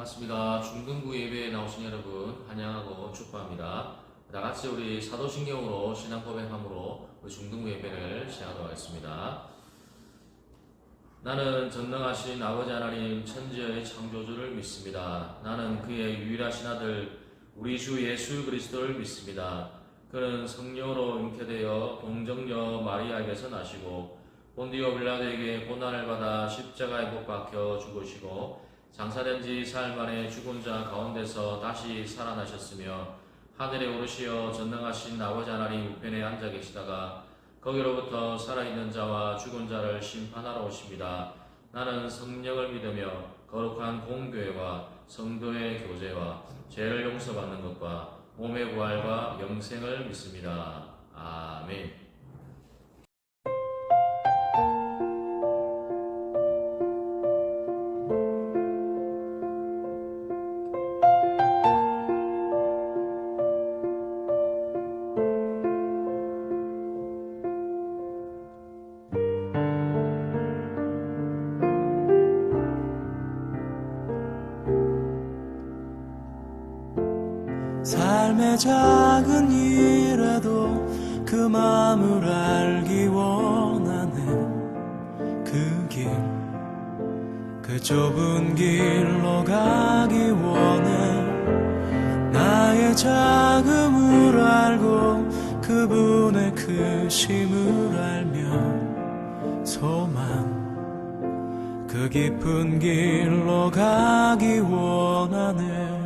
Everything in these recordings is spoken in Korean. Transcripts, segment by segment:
반갑습니다. 중등부 예배에 나오신 여러분 환영하고 축복합니다. 다같이 우리 사도신경으로 신앙 고백함으로 우리 중등부 예배를 시작하도록 하겠습니다. 나는 전능하신 아버지 하나님 천지의 창조주를 믿습니다. 나는 그의 유일하신 아들 우리 주 예수 그리스도를 믿습니다. 그는 성령으로 잉태되어 동정녀 마리아에게서 나시고 본디오 빌라도에게 고난을 받아 십자가에 못 박혀 죽으시고 장사된 지 사흘 만에 죽은 자 가운데서 다시 살아나셨으며 하늘에 오르시어 전능하신 아버지 하나님 우편에 앉아 계시다가 거기로부터 살아있는 자와 죽은 자를 심판하러 오십니다. 나는 성령을 믿으며 거룩한 공교회와 성도의 교제와 죄를 용서받는 것과 몸의 부활과 영생을 믿습니다. 아멘. 삶의 작은 일에도 그 마음을 알기 원하네. 그 좁은 길로 가기 원해. 나의 작음을 알고 그분의 크심을 알며 소망 그 깊은 길로 가기 원하네.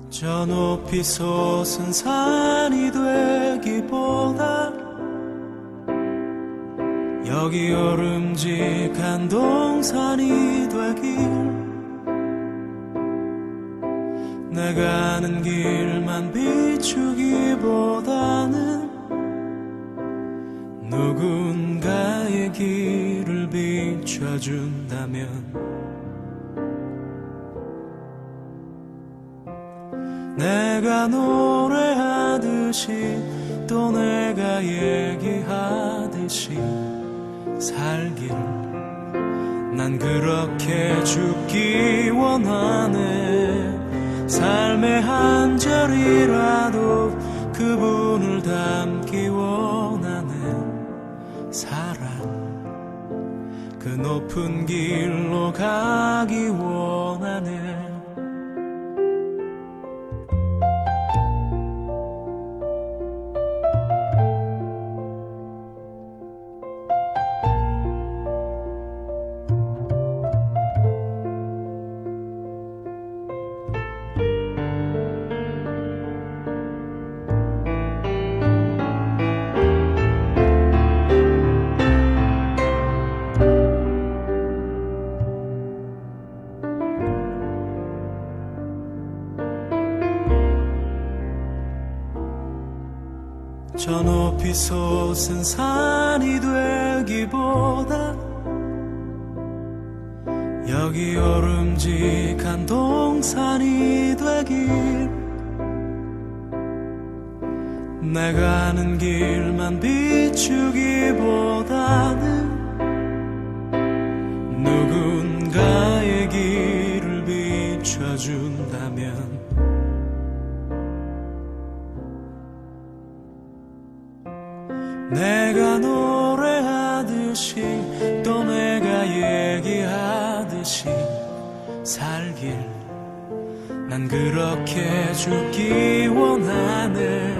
저 높이 솟은 산이 되기보다 여기 오름직한 동산이 되길. 내가 아는 길만 비추기보다는 누군가의 길을 비춰준다면 내가 노래하듯이 또 내가 얘기하듯이 살길. 난 그렇게 죽기 원하네. 삶의 한 절이라도 그분을 담기 원하네. 사랑 그 높은 길로 가기 원하네. 저 높이 솟은 산이 되기보다 여기 오름직한 동산이 되길. 내가 아는 길만 비추기보다는 누군가의 길을 비춰준다면 내가 노래하듯이 또 내가 얘기하듯이 살길. 난 그렇게 죽기 원하네.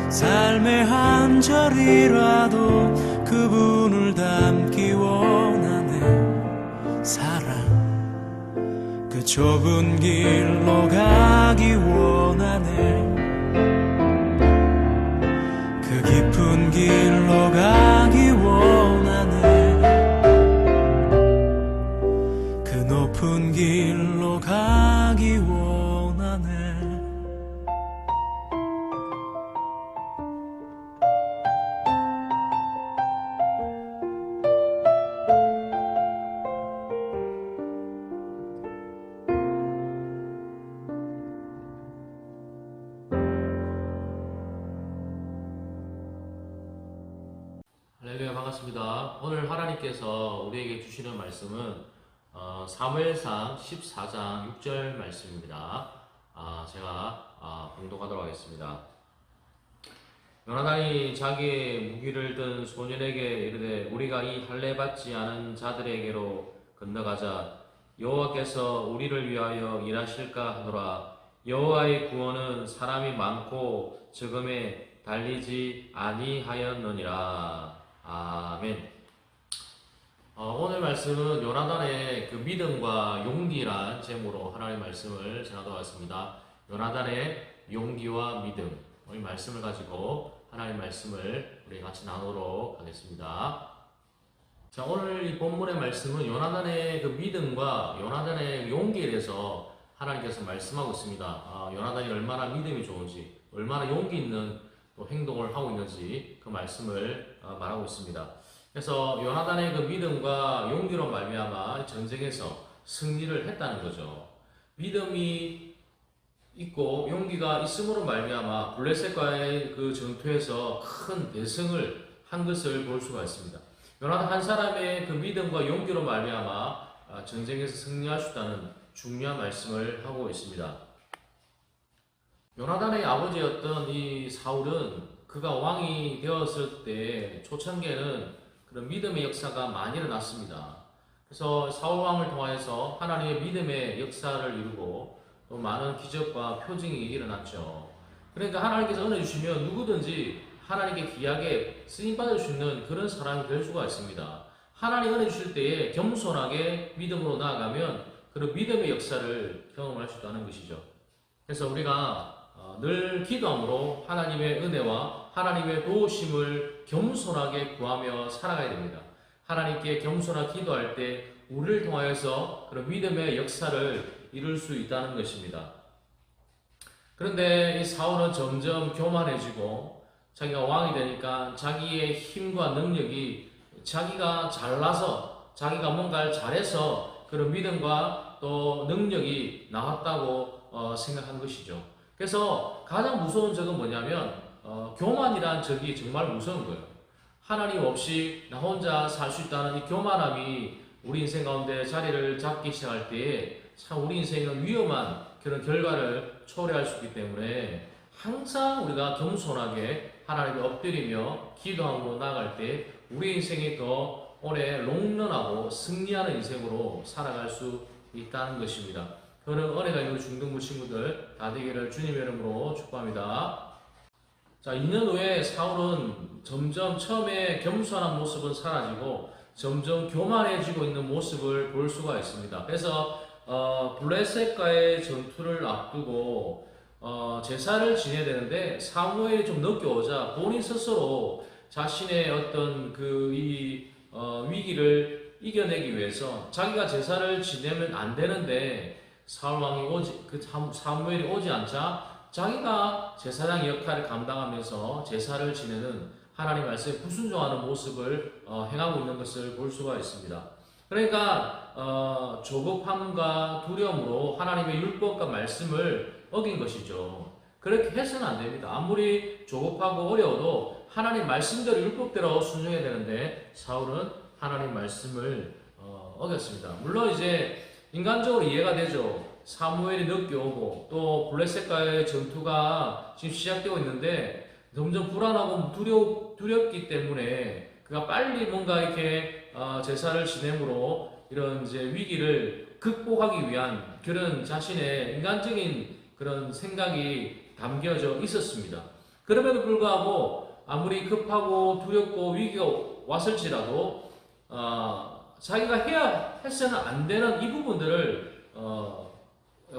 삶의 한 절이라도 그분을 담기 원하네. 사랑 그 좁은 길로 가기 원하네. 그 깊은 길로 가기 원하네. 그 높은 길로 가기 원하네. 반갑습니다. 오늘 하나님께서 우리에게 주시는 말씀은 사무엘상 14장 6절 말씀입니다. 제가 봉독하도록 하겠습니다. 요나단이 자기의 무기를 든 소년에게 이르되 우리가 이 할례 받지 않은 자들에게로 건너가자. 여호와께서 우리를 위하여 일하실까 하노라. 여호와의 구원은 사람이 많고 적음에 달리지 아니하였느니라. 아멘. 오늘 말씀은 요나단의 그 믿음과 용기란 제목으로 하나님의 말씀을 전하도록 하겠습니다. 요나단의 용기와 믿음, 이 말씀을 가지고 하나님의 말씀을 우리 같이 나누도록 하겠습니다. 자, 오늘 이 본문의 말씀은 요나단의 그 믿음과 요나단의 용기에 대해서 하나님께서 말씀하고 있습니다. 요나단이 얼마나 믿음이 좋은지, 얼마나 용기 있는 또 행동을 하고 있는지 그 말씀을 말하고 있습니다. 그래서 요나단의 그 믿음과 용기로 말미암아 전쟁에서 승리를 했다는 거죠. 믿음이 있고 용기가 있음으로 말미암아 블레셋과의 그 전투에서 큰 대승을 한 것을 볼 수가 있습니다. 요나단 한 사람의 그 믿음과 용기로 말미암아 전쟁에서 승리할 수 있다는 중요한 말씀을 하고 있습니다. 요나단의 아버지였던 이 사울은 그가 왕이 되었을 때 초창기에는 그런 믿음의 역사가 많이 일어났습니다. 그래서 사울 왕을 통하여서 하나님의 믿음의 역사를 이루고 또 많은 기적과 표징이 일어났죠. 그러니까 하나님께서 은혜 주시면 누구든지 하나님께 귀하게 쓰임받을 수 있는 그런 사람이 될 수가 있습니다. 하나님 은혜 주실 때에 겸손하게 믿음으로 나아가면 그런 믿음의 역사를 경험할 수 있다는 것이죠. 그래서 우리가 늘 기도함으로 하나님의 은혜와 하나님의 도우심을 겸손하게 구하며 살아가야 됩니다. 하나님께 겸손하게 기도할 때 우리를 통하여서 그런 믿음의 역사를 이룰 수 있다는 것입니다. 그런데 이 사울은 점점 교만해지고 자기가 왕이 되니까 자기의 힘과 능력이 자기가 잘나서 자기가 뭔가를 잘해서 그런 믿음과 또 능력이 나왔다고 생각한 것이죠. 그래서 가장 무서운 적은 뭐냐면 교만이란 적이 정말 무서운 거예요. 하나님 없이 나 혼자 살 수 있다는 이 교만함이 우리 인생 가운데 자리를 잡기 시작할 때에 참 우리 인생은 위험한 그런 결과를 초래할 수 있기 때문에 항상 우리가 겸손하게 하나님께 엎드리며 기도함으로 나아갈 때 우리 인생이 더 오래 롱런하고 승리하는 인생으로 살아갈 수 있다는 것입니다. 그런 은혜가 있는 중등부 친구들 다 되기를 주님의 이름으로 축복합니다. 자, 2년 후에 사울은 점점 처음에 겸손한 모습은 사라지고 점점 교만해지고 있는 모습을 볼 수가 있습니다. 그래서 블레셋과의 전투를 앞두고 제사를 지내야 되는데 사무엘이 좀 늦게 오자 본인 스스로 자신의 어떤 위기를 이겨내기 위해서 자기가 제사를 지내면 안 되는데 사무엘이 오지 않자 자기가 제사장 역할을 감당하면서 제사를 지내는 하나님 말씀에 불순종하는 모습을 행하고 있는 것을 볼 수가 있습니다. 그러니까 조급함과 두려움으로 하나님의 율법과 말씀을 어긴 것이죠. 그렇게 해서는 안 됩니다. 아무리 조급하고 어려워도 하나님 말씀대로 율법대로 순종해야 되는데 사울은 하나님 말씀을 어겼습니다. 물론 이제 인간적으로 이해가 되죠. 사무엘이 늦게 오고 또 블레셋과의 전투가 지금 시작되고 있는데 점점 불안하고 두렵기 때문에 그가 빨리 뭔가 이렇게 제사를 지냄으로 이런 이제 위기를 극복하기 위한 그런 자신의 인간적인 그런 생각이 담겨져 있었습니다. 그럼에도 불구하고 아무리 급하고 두렵고 위기가 왔을지라도 자기가 해야 해서는 안 되는 이 부분들을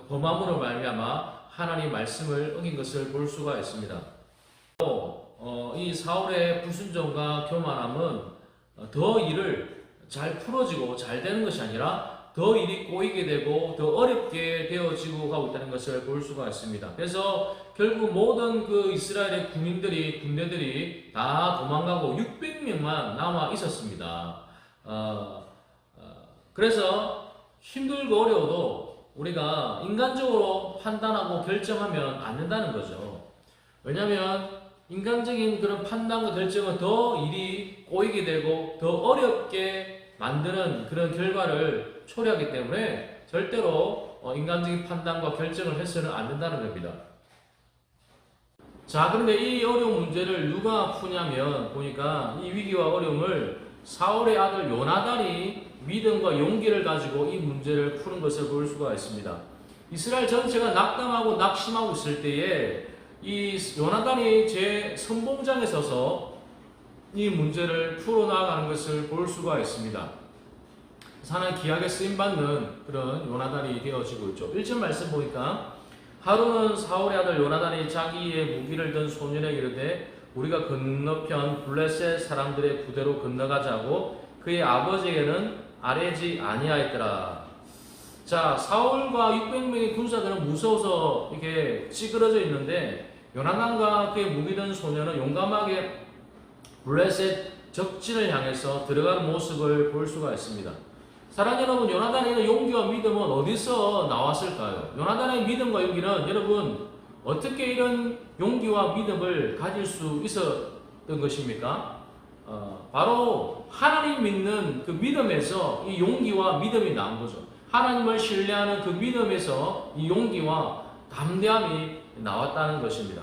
범함으로 말미암아 하나님 말씀을 어긴 것을 볼 수가 있습니다. 이 사울의 불순종과 교만함은 더 일을 잘 풀어지고 잘 되는 것이 아니라 더 일이 꼬이게 되고 더 어렵게 되어지고 가고 있다는 것을 볼 수가 있습니다. 그래서 결국 모든 그 이스라엘의 군대들이 다 도망가고 600명만 남아 있었습니다. 그래서 힘들고 어려워도 우리가 인간적으로 판단하고 결정하면 안 된다는 거죠. 왜냐하면 인간적인 그런 판단과 결정은 더 일이 꼬이게 되고 더 어렵게 만드는 그런 결과를 초래하기 때문에 절대로 인간적인 판단과 결정을 해서는 안 된다는 겁니다. 자, 그런데 이 어려운 문제를 누가 푸냐면 보니까 이 위기와 어려움을 사울의 아들 요나단이 믿음과 용기를 가지고 이 문제를 푸는 것을 볼 수가 있습니다. 이스라엘 전체가 낙담하고 낙심하고 있을 때에 이 요나단이 제 선봉장에 서서 이 문제를 풀어나가는 것을 볼 수가 있습니다. 하나님 기약에 쓰임받는 그런 요나단이 되어지고 있죠. 1절 말씀 보니까 하루는 사울의 아들 요나단이 자기의 무기를 든 소년에게 이르되 우리가 건너편 블레셋 사람들의 부대로 건너가자고 그의 아버지에게는 아뢰지 아니하였더라. 자, 사울과 600명의 군사들은 무서워서 이렇게 찌그러져 있는데 요나단과 그의 무기 든 소년은 용감하게 블레셋 적진을 향해서 들어가는 모습을 볼 수가 있습니다. 사랑하는 여러분, 요나단의 용기와 믿음은 어디서 나왔을까요? 요나단의 믿음과 용기는 여러분 어떻게 이런 용기와 믿음을 가질 수 있었던 것입니까? 바로 하나님 믿는 그 믿음에서 이 용기와 믿음이 나온 거죠. 하나님을 신뢰하는 그 믿음에서 이 용기와 담대함이 나왔다는 것입니다.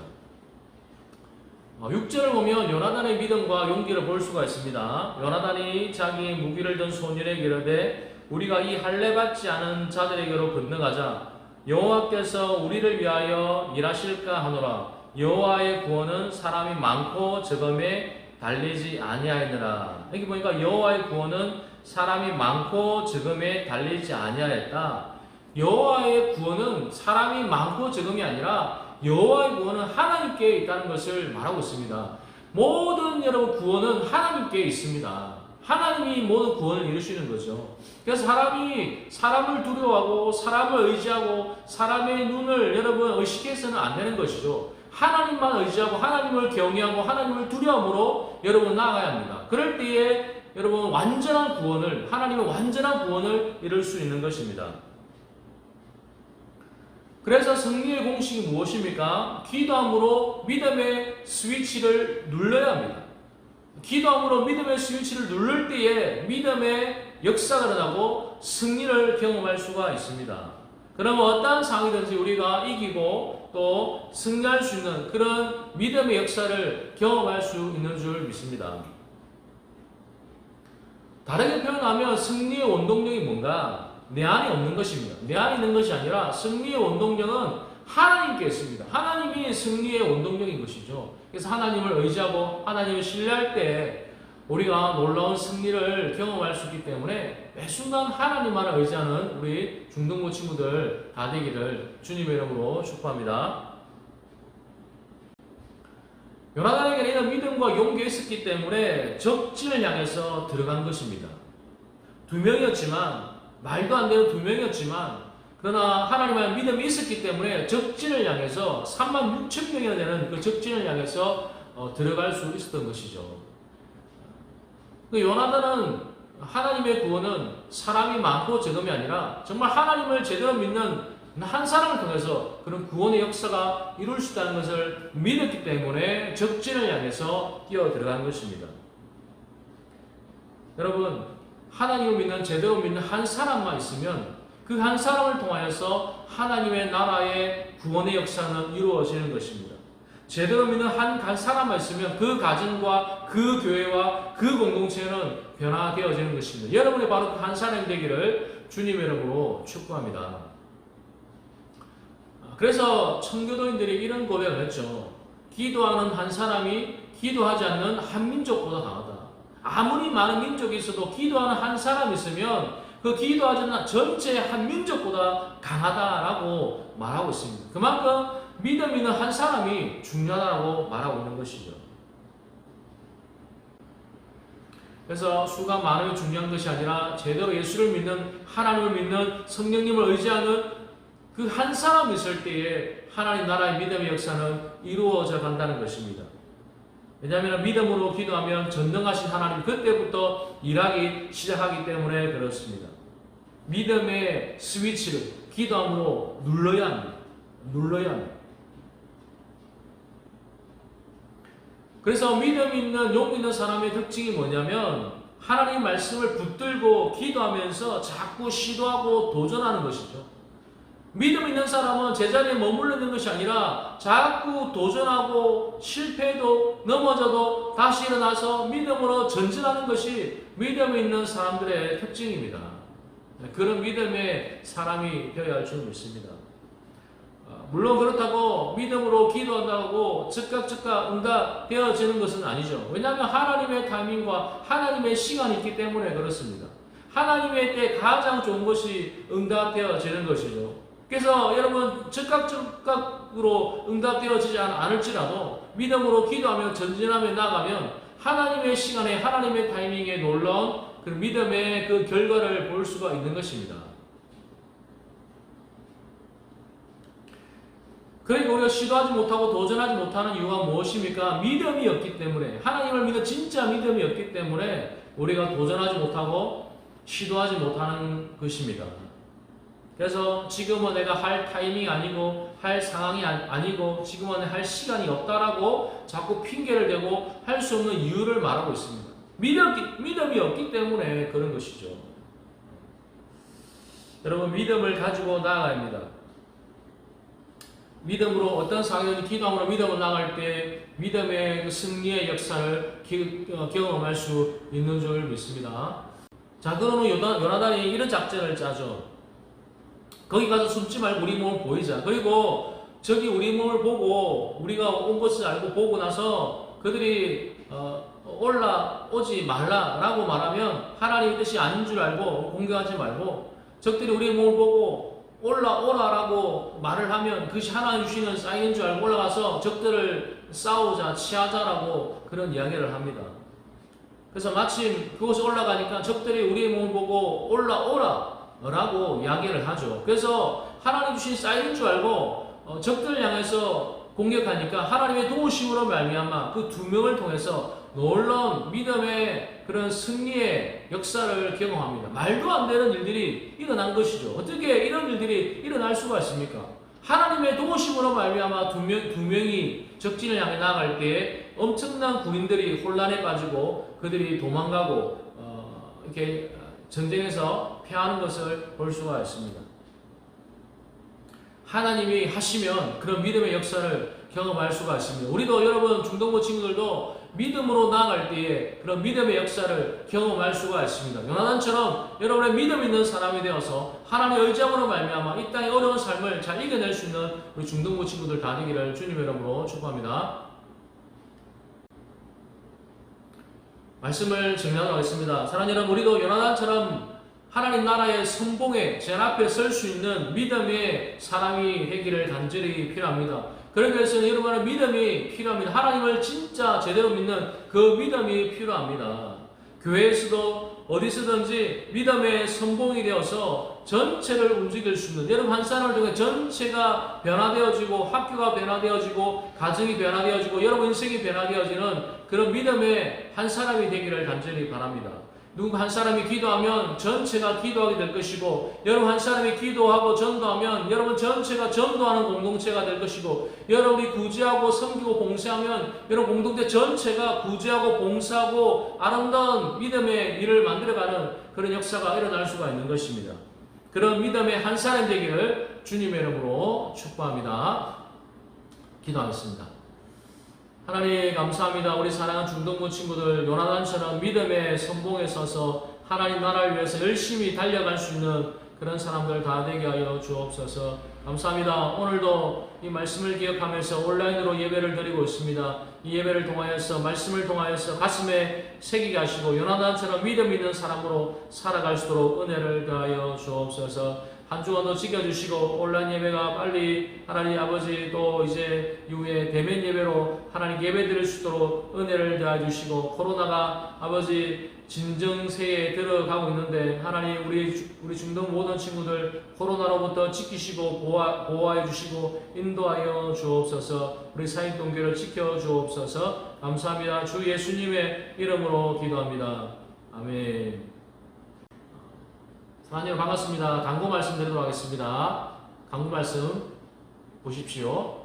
6절을 보면 요나단의 믿음과 용기를 볼 수가 있습니다. 요나단이 자기 무기를 든 소년에게 이르되 우리가 이 할례 받지 않은 자들에게로 건너가자. 여호와께서 우리를 위하여 일하실까 하노라. 여호와의 구원은 사람이 많고 적음에 달리지 아니하였느라. 여기 보니까 여호와의 구원은 사람이 많고 적음에 달리지 아니하였다. 여호와의 구원은 사람이 많고 적음이 아니라 여호와의 구원은 하나님께 있다는 것을 말하고 있습니다. 모든 여러분 구원은 하나님께 있습니다. 하나님이 모든 구원을 이루시는 거죠. 그래서 사람이 사람을 두려워하고 사람을 의지하고 사람의 눈을 여러분 의식해서는 안 되는 것이죠. 하나님만 의지하고 하나님을 경외하고 하나님을 두려움으로 여러분 나아가야 합니다. 그럴 때에 여러분 완전한 구원을 하나님의 완전한 구원을 이룰 수 있는 것입니다. 그래서 승리의 공식이 무엇입니까? 기도함으로 믿음의 스위치를 눌러야 합니다. 기도함으로 믿음의 스위치를 누를 때에 믿음의 역사가 일어나고 승리를 경험할 수가 있습니다. 그러면 어떠한 상황이든지 우리가 이기고 또 승리할 수 있는 그런 믿음의 역사를 경험할 수 있는 줄 믿습니다. 다르게 표현하면 승리의 원동력이 뭔가? 내 안에 없는 것입니다. 내 안에 있는 것이 아니라 승리의 원동력은 하나님께 있습니다. 하나님이 승리의 원동력인 것이죠. 그래서 하나님을 의지하고 하나님을 신뢰할 때 우리가 놀라운 승리를 경험할 수 있기 때문에 매 순간 하나님만을 의지하는 우리 중등부 친구들 다 되기를 주님의 이름으로 축복합니다. 요나단에게는 이런 믿음과 용기가 있었기 때문에 적진을 향해서 들어간 것입니다. 2명이었지만 말도 안 되는 2명이었지만 그러나 하나님의 믿음이 있었기 때문에 적진을 향해서 36,000명이나 되는 그 적진을 향해서 들어갈 수 있었던 것이죠. 그 요나단은 하나님의 구원은 사람이 많고 적음이 아니라 정말 하나님을 제대로 믿는 한 사람을 통해서 그런 구원의 역사가 이룰 수 있다는 것을 믿었기 때문에 적진을 향해서 뛰어 들어간 것입니다. 여러분, 하나님을 믿는 제대로 믿는 한 사람만 있으면 그 한 사람을 통하여서 하나님의 나라의 구원의 역사는 이루어지는 것입니다. 제대로 믿는 한 사람만 있으면 그 가정과 그 교회와 그 공동체는 변화되어지는 것입니다. 여러분이 바로 그 한 사람이 되기를 주님의 이름으로 축복합니다. 그래서 청교도인들이 이런 고백을 했죠. 기도하는 한 사람이 기도하지 않는 한 민족보다 강하다. 아무리 많은 민족이 있어도 기도하는 한 사람이 있으면 그 기도하지 않는 전체 한 민족보다 강하다라고 말하고 있습니다. 그만큼 믿음 있는 한 사람이 중요하다고 말하고 있는 것이죠. 그래서 수가 많으면 중요한 것이 아니라 제대로 예수를 믿는 하나님을 믿는 성령님을 의지하는 그 한 사람이 있을 때에 하나님 나라의 믿음의 역사는 이루어져 간다는 것입니다. 왜냐하면 믿음으로 기도하면 전능하신 하나님 그때부터 일하기 시작하기 때문에 그렇습니다. 믿음의 스위치를 기도함으로 눌러야 합니다. 눌러야 합니다. 그래서 믿음 있는, 용 있는 사람의 특징이 뭐냐면 하나님 말씀을 붙들고 기도하면서 자꾸 시도하고 도전하는 것이죠. 믿음 있는 사람은 제자리에 머물러 있는 것이 아니라 자꾸 도전하고 실패해도 넘어져도 다시 일어나서 믿음으로 전진하는 것이 믿음 있는 사람들의 특징입니다. 그런 믿음의 사람이 되어야 할 줄 믿습니다. 물론 그렇다고 믿음으로 기도한다고 즉각 응답되어지는 것은 아니죠. 왜냐하면 하나님의 타이밍과 하나님의 시간이 있기 때문에 그렇습니다. 하나님의 때 가장 좋은 것이 응답되어지는 것이죠. 그래서 여러분 즉각으로 응답되어지지 않을지라도 믿음으로 기도하며 전진하며 나가면 하나님의 시간에 하나님의 타이밍에 놀라운 그 믿음의 그 결과를 볼 수가 있는 것입니다. 그러니까 우리가 시도하지 못하고 도전하지 못하는 이유가 무엇입니까? 믿음이 없기 때문에, 하나님을 믿는 진짜 믿음이 없기 때문에 우리가 도전하지 못하고 시도하지 못하는 것입니다. 그래서 지금은 내가 할 타이밍이 아니고 할 상황이 아니고 지금은 할 시간이 없다라고 자꾸 핑계를 대고 할 수 없는 이유를 말하고 있습니다. 믿음이 없기 때문에 그런 것이죠. 여러분, 믿음을 가지고 나아가야 합니다. 믿음으로 어떤 상황이든 기도함으로 믿음으로 나갈 때 믿음의 승리의 역사를 경험할 수 있는 줄 믿습니다. 자, 그러면 요나단이 이런 작전을 짜죠. 거기 가서 숨지 말고 우리 몸을 보이자. 그리고 저기 우리 몸을 보고 우리가 온 것을 알고 보고 나서 그들이 올라오지 말라라고 말하면 하나님의 뜻이 아닌 줄 알고 공격하지 말고, 적들이 우리 몸을 보고 올라오라라고 말을 하면 그것이 하나님 주시는 사인인 줄 알고 올라가서 적들을 싸우자, 치하자라고 그런 이야기를 합니다. 그래서 마침 그곳에 올라가니까 적들이 우리의 몸을 보고 올라오라라고 이야기를 하죠. 그래서 하나님 주신 사인인 줄 알고 적들을 향해서 공격하니까 하나님의 도우심으로 말미암아 그 두 명을 통해서 놀라운 믿음의 그런 승리의 역사를 경험합니다. 말도 안 되는 일들이 일어난 것이죠. 어떻게 이런 일들이 일어날 수가 있습니까? 하나님의 도우심으로 말미암아 두 명이 적진을 향해 나아갈 때 엄청난 군인들이 혼란에 빠지고 그들이 도망가고 이렇게 전쟁에서 패하는 것을 볼 수가 있습니다. 하나님이 하시면 그런 믿음의 역사를 경험할 수가 있습니다. 우리도 여러분 중동부 친구들도 믿음으로 나아갈 때에 그런 믿음의 역사를 경험할 수가 있습니다. 요나단처럼 여러분의 믿음 있는 사람이 되어서 하나님의 의지함으로 말미암아 이 땅의 어려운 삶을 잘 이겨낼 수 있는 우리 중동부 친구들 다 되기를 주님의 이름으로 축복합니다. 말씀을 정리하도록 하겠습니다. 사랑하는 여러분, 우리도 요나단처럼 하나님 나라의 선봉에 제 앞에 설 수 있는 믿음의 사람이 되기를 간절히 필요합니다. 그러기 위해서는 여러분의 믿음이 필요합니다. 하나님을 진짜 제대로 믿는 그 믿음이 필요합니다. 교회에서도 어디서든지 믿음의 선봉이 되어서 전체를 움직일 수 있는, 여러분 한 사람을 통해 전체가 변화되어지고 학교가 변화되어지고 가정이 변화되어지고 여러분 인생이 변화되어지는 그런 믿음의 한 사람이 되기를 간절히 바랍니다. 누구 한 사람이 기도하면 전체가 기도하게 될 것이고, 여러분 한 사람이 기도하고 전도하면 여러분 전체가 전도하는 공동체가 될 것이고, 여러분이 구제하고 섬기고 봉사하면 여러분 공동체 전체가 구제하고 봉사하고 아름다운 믿음의 일을 만들어가는 그런 역사가 일어날 수가 있는 것입니다. 그런 믿음의 한 사람 되기를 주님의 이름으로 축복합니다. 기도하겠습니다. 하나님 감사합니다. 우리 사랑하는 중동부 친구들 요나단처럼 믿음의 선봉에 서서 하나님 나라를 위해서 열심히 달려갈 수 있는 그런 사람들 다 되게 하여 주옵소서. 감사합니다. 오늘도 이 말씀을 기억하면서 온라인으로 예배를 드리고 있습니다. 이 예배를 통하여서 말씀을 통하여서 가슴에 새기게 하시고 요나단처럼 믿음 있는 사람으로 살아갈 수 있도록 은혜를 더하여 주옵소서. 한 주간도 지켜주시고 온라인 예배가 빨리 하나님 아버지 또 이제 이후에 대면 예배로 하나님 예배 드릴 수 있도록 은혜를 더해 주시고, 코로나가 아버지 진정세에 들어가고 있는데 하나님 우리 중동 모든 친구들 코로나로부터 지키시고 보호하여 주시고 인도하여 주옵소서. 우리 사익동교를 지켜 주옵소서. 감사합니다. 주 예수님의 이름으로 기도합니다. 아멘. 사랑하는 반갑습니다. 강구 말씀 드리도록 하겠습니다. 강구 말씀 보십시오.